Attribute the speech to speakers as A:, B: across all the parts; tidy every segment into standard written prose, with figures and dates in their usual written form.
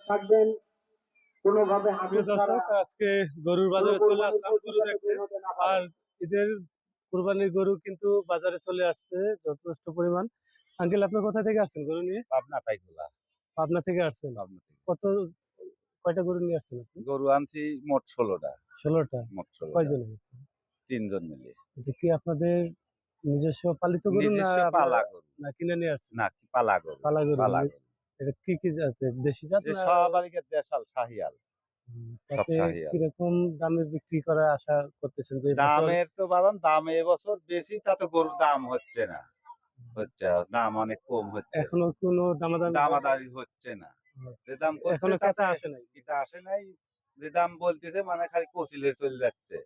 A: থাকবেন, কোনোভাবে
B: প্রিয়
A: হাঁটুর ছাড়া
B: দর্শক, আজকে গরুর বাজারে চলে
A: কোরবানির
B: আসলাম গরু
A: প্রতিযোগিতায়
B: দেখতে।
A: বের হতে না
B: আর
A: পারেন।
B: ঈদের কুরবানির গরু কিন্তু বাজারে চলে আসছে যথেষ্ট পরিমাণ। আঙ্কেল, আপনি কোথা থেকে আসছেন গরু নিয়ে?
C: পাবনা তাইগুলা।
B: পাবনা থেকে আসছেন।
C: পাবনা থেকে।
B: কত কয়টা গরু নিয়ে আসছেন আপনি?
C: গরু আনছি মোট 16টা।
B: 16টা।
C: মোট 16টা।
B: কয়জন?
C: 3 জন মিলে।
B: এটা কি আপনাদের নিজস্ব পালিত গরু না
C: নিজস্ব
B: আপনারা
C: পালা গরু।
B: না কিনে নিয়ে আসছেন?
C: না, পালা গরু।
B: পালা গরু।
C: পালা গরু।
B: এটা কি জাতের? দেশি জাত
C: এ
B: না?
C: সবারই দেশাল শাহিয়াল। সব
B: তাতে
C: শাহিয়াল।
B: কিরকম দামে বিক্রি করার আশা করতেছেন যে বছর?
C: দামের তো বাড়ান, দাম এবছর বেশি, তাতে গরুর দাম হচ্ছে না। দাম অনেক কম হচ্ছে।
B: এখনো কোনো দামাদামি
C: দামাদারি হচ্ছে না। যে দাম করছে
B: এখনো ক্রেতা
C: তাতে
B: আসে নাই?
C: কিতা আসে নাই। যে দাম বলতেছে মানে খালি কচিলে চলে যাচ্ছে।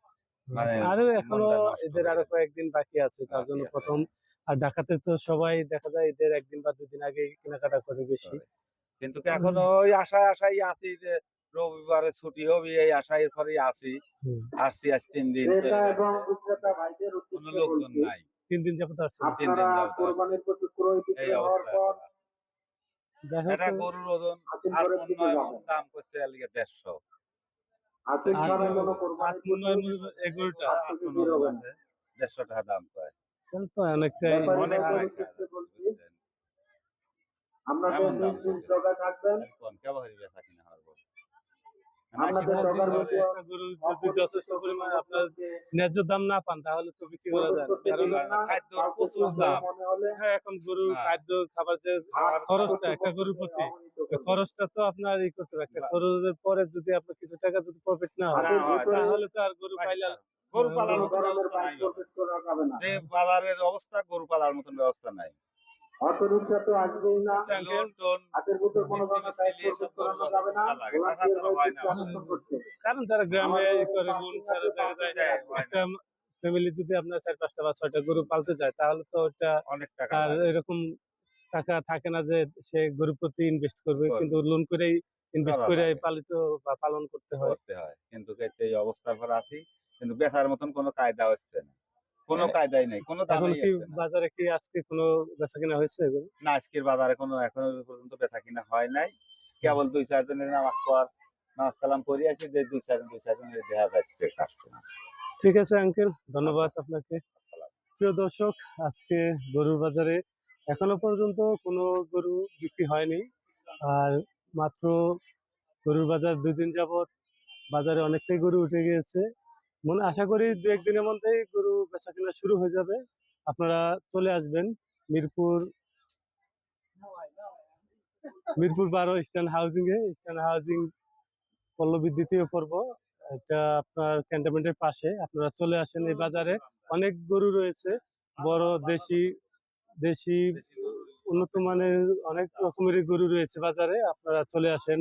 C: মানে
B: আরো এখনো
C: মনটা নষ্ট
B: এদের
C: হয়ে
B: আরো
C: যাচ্ছে।
B: কয়েকদিন বাকি আছে, তার
C: বাকি
B: জন্য
C: আছে,
B: প্রথম।
C: হ্যাঁ।
B: আর ঢাকাতে তো সবাই দেখা যায় ঈদের একদিন বা দুদিন আগে কেনাকাটা করে বেশি।
C: করে। কিন্তু এখনো ওই আশায় আছি যে রবিবারে ছুটি হবে, এই আশায় পরেই আছি।
B: হুম।
C: আসছি আজ 3 দিন চলে
A: ক্রেতা এবং
C: যাচ্ছে।
A: বিক্রেতা ভাইদের
C: কোনো
A: উদ্দেশ্যে
C: লোকজন
A: বলছি,
C: নাই।
B: 3 দিন যাবত আসছেন।
C: 3
A: আপনারা
C: দিন যাবত আসছি।
A: কোরবানির প্রতি ক্রয়
C: এই
A: বিক্রয় হওয়ার
C: অবস্থা
A: পর
C: এখন আছে।
B: যাই হোক,
C: একটা গরুর ওজন
A: হাসিল
C: 8
A: করে
C: মণ
A: ফিরে
C: 9 মণ
A: যাবেন।
C: দাম করছে এলিগে 150।
A: হাসিল
C: কি
A: ছাড়া
C: হবে?
A: কোনো
B: 8
A: কোরবানির
B: মণ 9
A: প্রতি
B: মণ এই গরুটা।
A: হাত
C: 8
A: থেকে
C: মণ
A: বের
C: ওজন
A: হবে না।
C: আছে। 150 টাকা দাম কয়।
B: তাহলে তো অনেকটাই।
A: ব্যাপারী
C: অনেক
A: ভাইদের
C: পাইকার
A: উদ্দেশ্যে
C: আছে,
A: বলছি,
C: বুঝছেন?
A: আপনাদের
C: এমন দাম
A: নিজ নিজ
C: করে।
A: জায়গায় থাকবেন।
C: কোন কেবারি বেচা কিনা হবে।
A: আপনাদের
B: না,
A: জগার
B: জীবনে
A: মধ্যে
B: একটা গরু যদি
A: অপরিচিত
B: যথেষ্ট
A: কোনো
B: পরিমাণ আপনার
A: লোকজনকে
B: ন্যায্য দাম না পান তাহলে তো বিক্রি করা
A: প্রবেশ
B: যায় না।
A: করতে
B: কারণ
A: দিবেন না।
C: খাদ্যর
A: কাউকে
C: প্রচুর
A: সন্দেহ
C: দাম।
A: মনে হলে
B: হ্যাঁ, এখন গরুর
C: না,
B: খাদ্য খাবার যে
C: খাবার
B: খরচটা একটা গরুর
A: কর্তৃপক্ষকে
B: প্রতি,
A: অবহিত
B: ওই
A: করবেন।
B: খরচটা তো আপনার করতে হবে। একটা
C: বা-
B: খরচের পরে যদি আপনার কিছু টাকা যদি প্রফিট না হয়,
C: না
A: হাটের
C: হয়
A: ভিতরে
B: তাহলে তো আর গরু
C: বাঁচতে
B: পাইলে
C: পারবে। গরু পালার
A: কোনো
C: মতন
A: ধরনের
C: ব্যবস্থা
A: বাইক
C: নাই বাজার।
A: প্রবেশ করা যাবে না।
C: যে বাজারের অবস্থা, গরু পালার মতন ব্যবস্থা নাই।
A: অটোরিকশা তো আসবেই না।
B: আচ্ছা, আঙ্কেল,
C: লোন টোন
A: হাটের ভিতর কোনো
C: মিস্ত্রি
A: ধরনের বাইক
C: মিস্ত্রি এসব
A: প্রবেশ
C: গরু
A: করানো
C: বাজার
A: যাবে না।
C: পোষা লাগে, তাছাড়া
A: ভলান্টিয়ার
C: তো
A: ভাই
C: হয় না
A: দৃষ্টি
C: বাজার।
A: আকর্ষণ করছে।
B: কারণ যারা গ্রামে
A: আমাদের
B: করে লোন
A: পার্কিং
B: ছাড়া
A: আছে,
B: দেখা যায়
A: পার্কিংয়ে রাখবেন।
C: হয়
B: একটা
C: না।
B: ফ্যামিলি যদি আপনার 4-5টা বা 6টা গরু পালতে যায় তাহলে তো ওটা
C: অনেক টাকা
B: তার
C: লাগে।
B: এরকম টাকা থাকে না যে সে গরুর প্রতি ইনভেস্ট করবে,
C: করবে।
B: কিন্তু লোন করেই ইনভেস্ট
C: করা
B: করে
C: লাগে।
B: পালিত বা পালন করতে হয়।
C: করতে হয়। কিন্তু এই অবস্থার পর আছি। কিন্তু বেচার মতন কোনো কায়দা হচ্ছে না। কোনো
B: এ-
C: কায়দাই নেই। কোনো
B: এখন
C: দামেই
B: কি
C: হচ্ছে না।
B: বাজারে কি আজকে কোনো বেচা কিনা হয়েছে এগুলো?
C: না, আজকের বাজারে এখনো পর্যন্ত বেচা কিনা হয় নাই। কেবল 2-4 জনের নামাজ পড়ার নামাজ কালাম পড়ে আছি, যে 2-4 জনের দেখা যাচ্ছে কাস্টমার।
B: ঠিক আছে আঙ্কেল, ধন্যবাদ
C: আচ্ছা,
B: আপনাকে।
C: আসসালাম।
B: প্রিয় দর্শক, আজকে গরুর বাজারে এখনো পর্যন্ত কোনো গরু বিক্রি হয়নি। আর মাত্র গরুর বাজার 2 দিন যাবত বাজারে অনেকটাই গরু উঠে গিয়েছে। আশা করি 2-1 দিনের মধ্যেই গরু বেচা কিনা শুরু হয়ে যাবে। আপনারা চলে আসবেন মিরপুর 12 ইস্টার্ন হাউজিং এ। ইস্টার্ন হাউজিং পল্লবীর 2য় পর্ব, এটা আপনার ক্যান্টনমেন্টের পাশে। আপনারা চলে আসেন, এই বাজারে অনেক গরু রয়েছে, বড় দেশি দেশি
C: দেশি গরুর
B: উন্নত মানের অনেক রকমের গরু রয়েছে বাজারে। আপনারা চলে আসেন।